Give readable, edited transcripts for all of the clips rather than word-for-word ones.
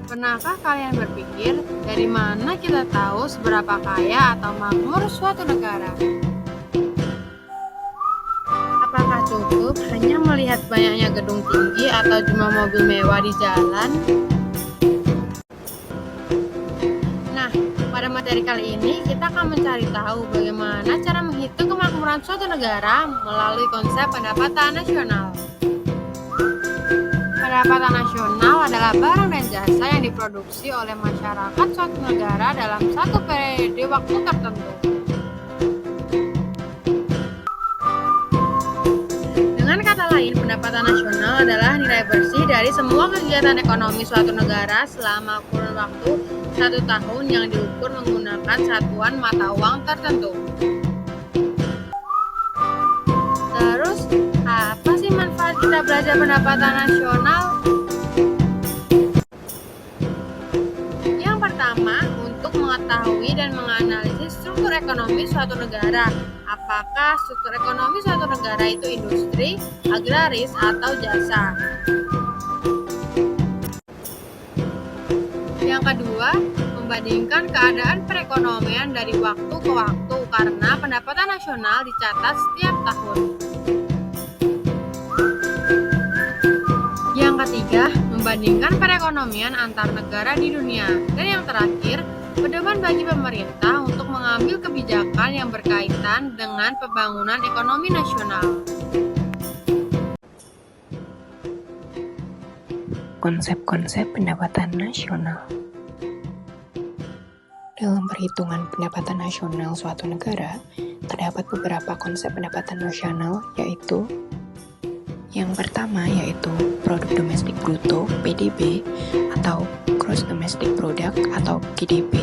Pernahkah kalian berpikir dari mana kita tahu seberapa kaya atau makmur suatu negara? Apakah cukup hanya melihat banyaknya gedung tinggi atau cuma mobil mewah di jalan? Nah, pada materi kali ini kita akan mencari tahu bagaimana cara menghitung kemakmuran suatu negara melalui konsep pendapatan nasional. Pendapatan nasional adalah barang dan jasa yang diproduksi oleh masyarakat suatu negara dalam satu periode waktu tertentu. Dengan kata lain, pendapatan nasional adalah nilai bersih dari semua kegiatan ekonomi suatu negara selama kurun waktu 1 tahun yang diukur menggunakan satuan mata uang tertentu. Terus, apa sih manfaat kita belajar pendapatan nasional? Yang pertama, untuk mengetahui dan menganalisis struktur ekonomi suatu negara. Apakah struktur ekonomi suatu negara itu industri, agraris, atau jasa? Yang kedua, membandingkan keadaan perekonomian dari waktu ke waktu karena pendapatan nasional dicatat setiap tahun. Yang ketiga, membandingkan perekonomian antar negara di dunia. Dan yang terakhir, pedoman bagi pemerintah untuk mengambil kebijakan yang berkaitan dengan pembangunan ekonomi nasional. Konsep-konsep pendapatan nasional. Dalam perhitungan pendapatan nasional suatu negara, terdapat beberapa konsep pendapatan nasional, yaitu yang pertama yaitu produk domestik bruto (PDB) atau gross domestic product atau GDP.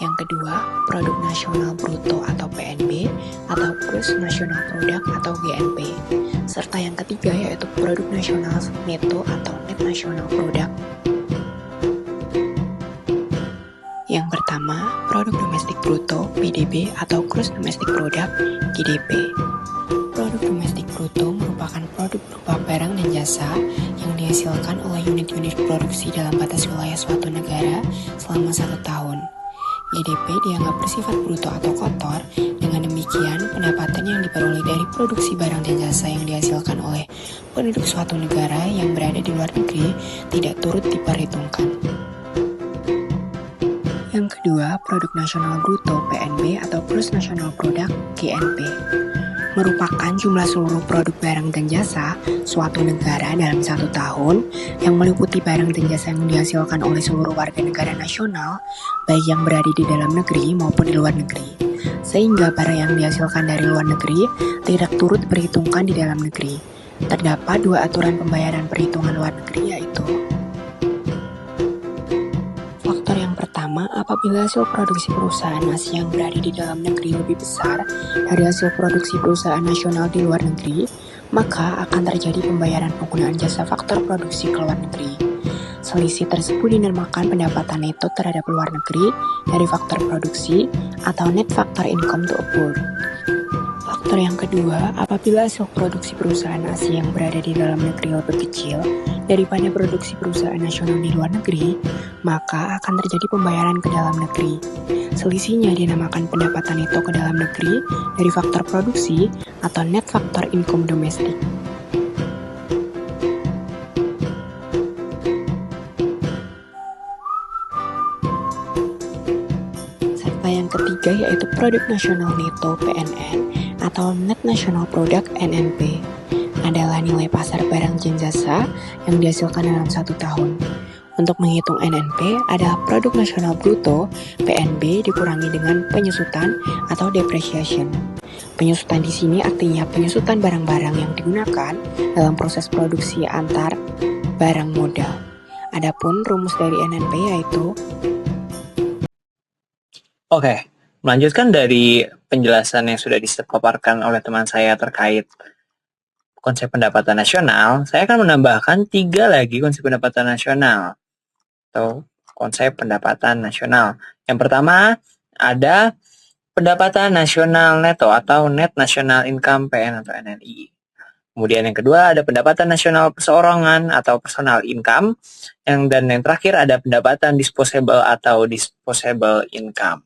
Yang kedua, produk nasional bruto atau PNB atau gross national product atau GNP. Serta yang ketiga yaitu produk nasional neto atau net national product. Yang pertama, produk domestik bruto (PDB) atau gross domestic product (GDP). Produk domestik bruto merupakan produk berupa barang dan jasa yang dihasilkan oleh unit-unit produksi dalam batas wilayah suatu negara selama 1 tahun. GDP dianggap bersifat bruto atau kotor, dengan demikian pendapatan yang diperoleh dari produksi barang dan jasa yang dihasilkan oleh penduduk suatu negara yang berada di luar negeri tidak turut diperhitungkan. Yang kedua, produk nasional bruto (PNB) atau gross national product (GNP). Merupakan jumlah seluruh produk barang dan jasa suatu negara dalam 1 tahun yang meliputi barang dan jasa yang dihasilkan oleh seluruh warga negara nasional, baik yang berada di dalam negeri maupun di luar negeri. Sehingga barang yang dihasilkan dari luar negeri tidak turut diperhitungkan di dalam negeri. Terdapat 2 aturan pembayaran perhitungan luar negeri, yaitu faktor yang pertama, apabila hasil produksi perusahaan asing yang berada di dalam negeri lebih besar dari hasil produksi perusahaan nasional di luar negeri, maka akan terjadi pembayaran penggunaan jasa faktor produksi ke luar negeri. Selisih tersebut dinamakan pendapatan neto terhadap luar negeri dari faktor produksi atau net factor income to abroad. Faktor yang kedua, apabila hasil produksi perusahaan asing yang berada di dalam negeri lebih kecil daripada produksi perusahaan nasional di luar negeri, maka akan terjadi pembayaran ke dalam negeri. Selisihnya dinamakan pendapatan neto ke dalam negeri dari faktor produksi atau net factor income domestic. Serta yang ketiga yaitu produk nasional neto (PNN) atau net national product (NNP). Adalah nilai pasar barang dan jasa yang dihasilkan dalam 1 tahun. Untuk menghitung NNP adalah produk nasional bruto (PNB) dikurangi dengan penyusutan atau depreciation. Penyusutan di sini artinya penyusutan barang-barang yang digunakan dalam proses produksi antar barang modal. Adapun rumus dari NNP yaitu Oke, melanjutkan dari penjelasan yang sudah dipaparkan oleh teman saya terkait konsep pendapatan nasional, saya akan menambahkan 3 lagi konsep pendapatan nasional atau konsep pendapatan nasional. Yang pertama ada pendapatan nasional neto atau net national income (PN) atau NNI. Kemudian yang kedua ada pendapatan nasional perseorangan atau personal income. Dan yang terakhir ada pendapatan disposable atau disposable income.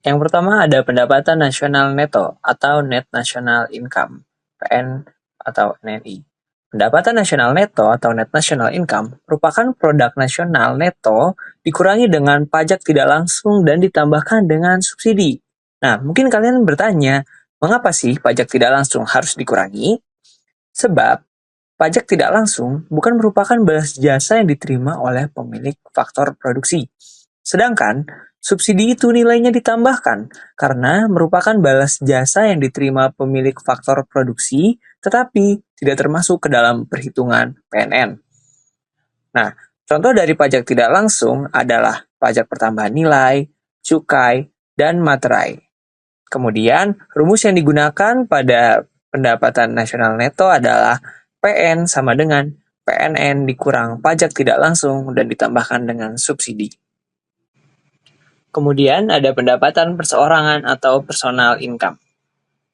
Yang pertama ada pendapatan nasional neto atau net national income, PN atau NNI. Pendapatan nasional neto atau net national income merupakan produk nasional neto dikurangi dengan pajak tidak langsung dan ditambahkan dengan subsidi. Nah, mungkin kalian bertanya, mengapa sih pajak tidak langsung harus dikurangi? Sebab pajak tidak langsung bukan merupakan balas jasa yang diterima oleh pemilik faktor produksi. Sedangkan subsidi itu nilainya ditambahkan karena merupakan balas jasa yang diterima pemilik faktor produksi tetapi tidak termasuk ke dalam perhitungan PNN. Nah, contoh dari pajak tidak langsung adalah pajak pertambahan nilai, cukai, dan materai. Kemudian, rumus yang digunakan pada pendapatan nasional neto adalah PN sama dengan PNN dikurang pajak tidak langsung dan ditambahkan dengan subsidi. Kemudian ada pendapatan perseorangan atau personal income.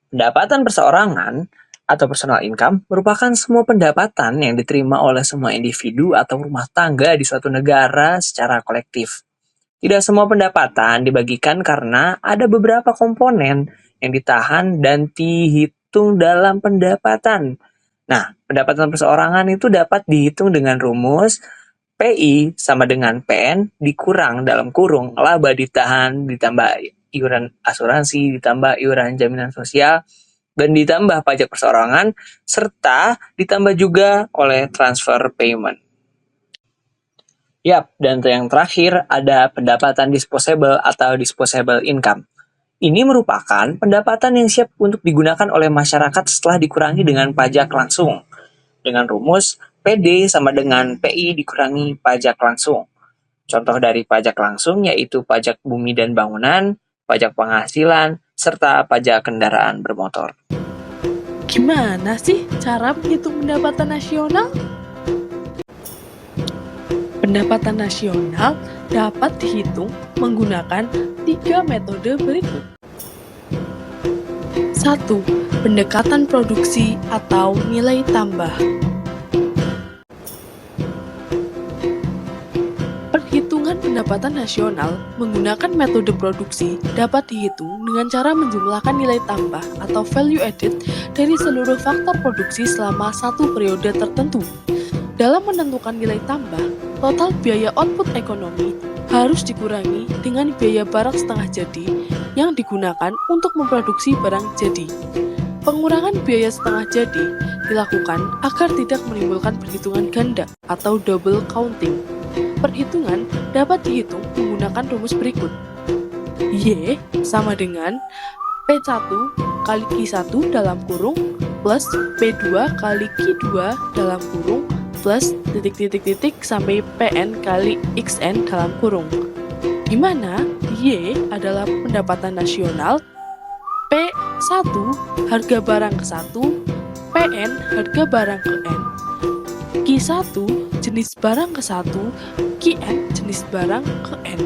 Pendapatan perseorangan atau personal income merupakan semua pendapatan yang diterima oleh semua individu atau rumah tangga di suatu negara secara kolektif. Tidak semua pendapatan dibagikan karena ada beberapa komponen yang ditahan dan dihitung dalam pendapatan. Nah, pendapatan perseorangan itu dapat dihitung dengan rumus PI sama dengan PN dikurang dalam kurung laba ditahan ditambah iuran asuransi ditambah iuran jaminan sosial dan ditambah pajak perseorangan serta ditambah juga oleh transfer payment. Yap, dan yang terakhir ada pendapatan disposable atau disposable income. Ini merupakan pendapatan yang siap untuk digunakan oleh masyarakat setelah dikurangi dengan pajak langsung. Dengan rumus PD sama dengan PI dikurangi pajak langsung. Contoh dari pajak langsung yaitu pajak bumi dan bangunan, pajak penghasilan, serta pajak kendaraan bermotor. Gimana sih cara menghitung pendapatan nasional? Pendapatan nasional dapat dihitung menggunakan 3 metode berikut. 1. Pendekatan produksi atau nilai tambah. Perhitungan pendapatan nasional menggunakan metode produksi dapat dihitung dengan cara menjumlahkan nilai tambah atau value added dari seluruh faktor produksi selama satu periode tertentu. Dalam menentukan nilai tambah, total biaya output ekonomi harus dikurangi dengan biaya barang setengah jadi yang digunakan untuk memproduksi barang jadi. Pengurangan biaya setengah jadi dilakukan agar tidak menimbulkan perhitungan ganda atau double counting. Perhitungan dapat dihitung menggunakan rumus berikut. Y sama dengan P1 kali Q1 dalam kurung plus P2 kali Q2 dalam kurung plus titik-titik-titik sampai PN kali XN dalam kurung. Di mana Y adalah pendapatan nasional, P1 harga barang ke 1, PN harga barang ke N, Q1 jenis barang ke 1, QN jenis barang ke N.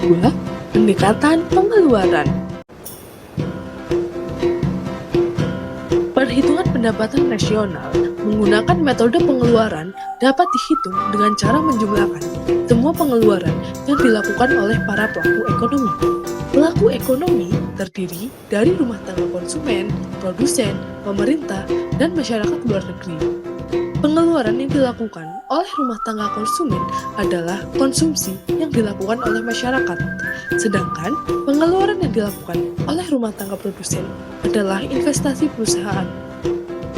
2. Pendekatan pengeluaran. Perhitungan pendapatan nasional menggunakan metode pengeluaran dapat dihitung dengan cara menjumlahkan semua pengeluaran yang dilakukan oleh para pelaku ekonomi. Pelaku ekonomi terdiri dari rumah tangga konsumen, produsen, pemerintah, dan masyarakat luar negeri. Pengeluaran yang dilakukan oleh rumah tangga konsumen adalah konsumsi yang dilakukan oleh masyarakat, sedangkan pengeluaran yang dilakukan oleh rumah tangga produsen adalah investasi perusahaan.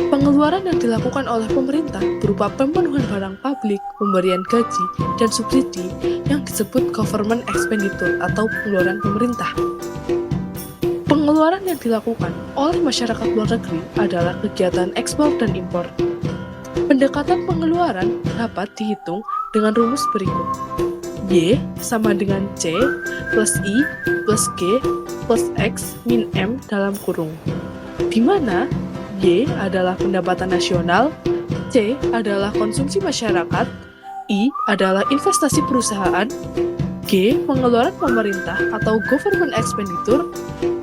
Pengeluaran yang dilakukan oleh pemerintah berupa pemenuhan barang publik, pemberian gaji, dan subsidi yang disebut government expenditure atau pengeluaran pemerintah. Pengeluaran yang dilakukan oleh masyarakat luar negeri adalah kegiatan ekspor dan impor. Pendekatan pengeluaran dapat dihitung dengan rumus berikut. Y sama dengan C plus I plus G plus X min M dalam kurung. Di mana Y adalah pendapatan nasional, C adalah konsumsi masyarakat, I adalah investasi perusahaan, G pengeluaran pemerintah atau government expenditure,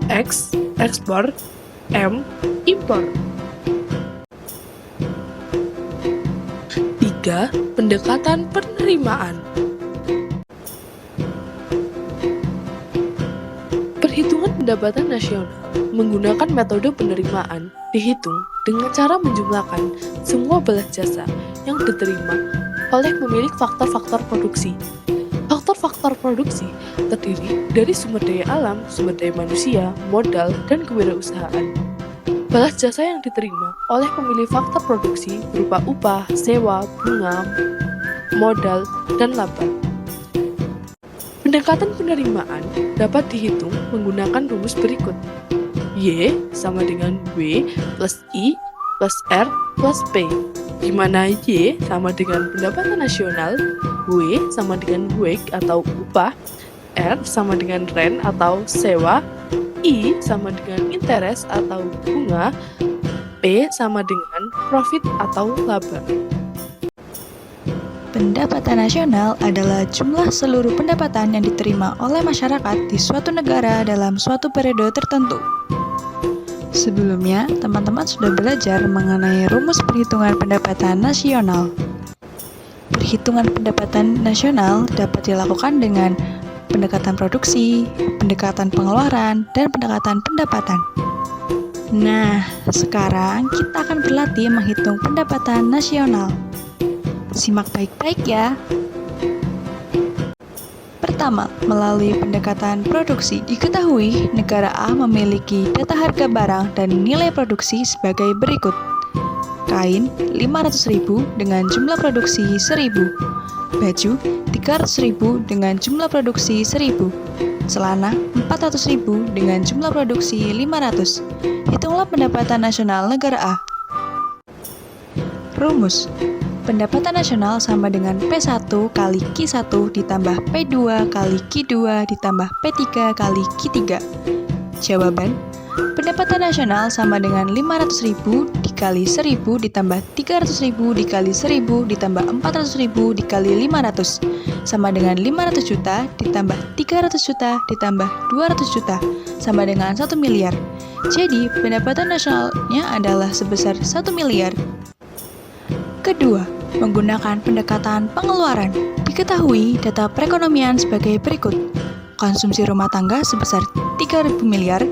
X ekspor, M. Impor. 3. Pendekatan penerimaan. Perhitungan pendapatan nasional menggunakan metode penerimaan dihitung dengan cara menjumlahkan semua balas jasa yang diterima oleh pemilik faktor-faktor produksi. Faktor-faktor produksi terdiri dari sumber daya alam, sumber daya manusia, modal, dan kewirausahaan. Balas jasa yang diterima oleh pemilik faktor produksi berupa upah, sewa, bunga, modal, dan laba. Pendekatan penerimaan dapat dihitung menggunakan rumus berikut. Y sama dengan W plus I plus R plus P, di mana Y sama dengan pendapatan nasional, W sama dengan wage atau upah, R sama dengan rent atau sewa, I sama dengan interest atau bunga, P sama dengan profit atau laba. Pendapatan nasional adalah jumlah seluruh pendapatan yang diterima oleh masyarakat di suatu negara dalam suatu periode tertentu. Sebelumnya, teman-teman sudah belajar mengenai rumus perhitungan pendapatan nasional. Perhitungan pendapatan nasional dapat dilakukan dengan pendekatan produksi, pendekatan pengeluaran, dan pendekatan pendapatan. Nah, sekarang kita akan berlatih menghitung pendapatan nasional. Simak baik-baik ya. Pertama, melalui pendekatan produksi, diketahui negara A memiliki data harga barang dan nilai produksi sebagai berikut. Kain 500.000 dengan jumlah produksi 1.000. Baju 300.000 dengan jumlah produksi 1.000. Celana 400.000 dengan jumlah produksi 500. Hitunglah pendapatan nasional negara A. Rumus. Pendapatan nasional sama dengan P1 kali Q1 ditambah P2 kali Q2 ditambah P3 kali Q3. Jawaban, pendapatan nasional sama dengan 500.000 dikali 1.000 ditambah 300.000 dikali 1.000 ditambah 400.000 dikali 500 sama dengan 500 juta ditambah 300 juta ditambah 200 juta sama dengan 1 miliar. Jadi, pendapatan nasionalnya adalah sebesar 1 miliar. Kedua, menggunakan pendekatan pengeluaran. Diketahui data perekonomian sebagai berikut. Konsumsi rumah tangga sebesar 3.000 miliar,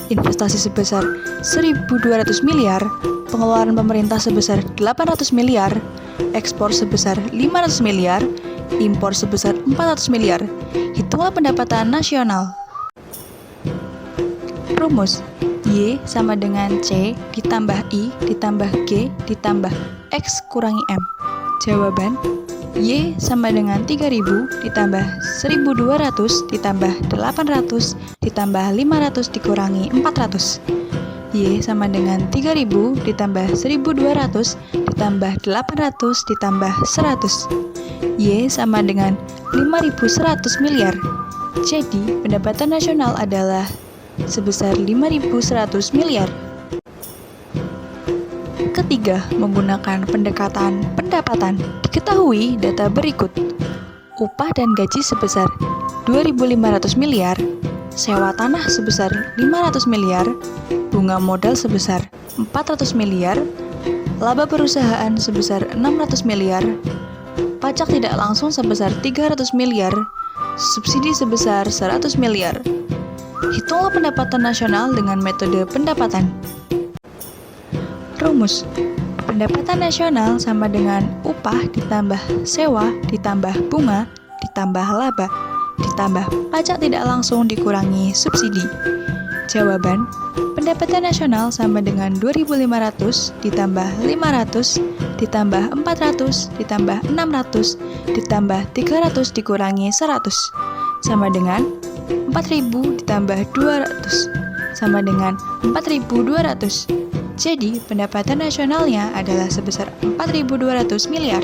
investasi sebesar 1.200 miliar, pengeluaran pemerintah sebesar 800 miliar, ekspor sebesar 500 miliar, impor sebesar 400 miliar. Hitunglah pendapatan nasional. Rumus. Y sama dengan C ditambah I ditambah G ditambah X kurangi M. Jawaban, Y sama dengan 3.000 ditambah 1.200 ditambah 800 ditambah 500 dikurangi 400. Y sama dengan 3.000 ditambah 1.200 ditambah 800 ditambah 100. Y sama dengan 5.100 miliar. Jadi, pendapatan nasional adalah sebesar 5.100 miliar. Ketiga, menggunakan pendekatan pendapatan. Diketahui data berikut. Upah dan gaji sebesar 2.500 miliar, sewa tanah sebesar 500 miliar, bunga modal sebesar 400 miliar, laba perusahaan sebesar 600 miliar, pajak tidak langsung sebesar 300 miliar, subsidi sebesar 100 miliar. Hitunglah pendapatan nasional dengan metode pendapatan. Rumus. Pendapatan nasional sama dengan upah ditambah sewa ditambah bunga ditambah laba ditambah pajak tidak langsung dikurangi subsidi. Jawaban, pendapatan nasional sama dengan 2.500 ditambah 500 ditambah 400 ditambah 600 ditambah 300 dikurangi 100 sama dengan 4.000 ditambah 200 sama dengan 4.200. Jadi, pendapatan nasionalnya adalah sebesar 4.200 miliar.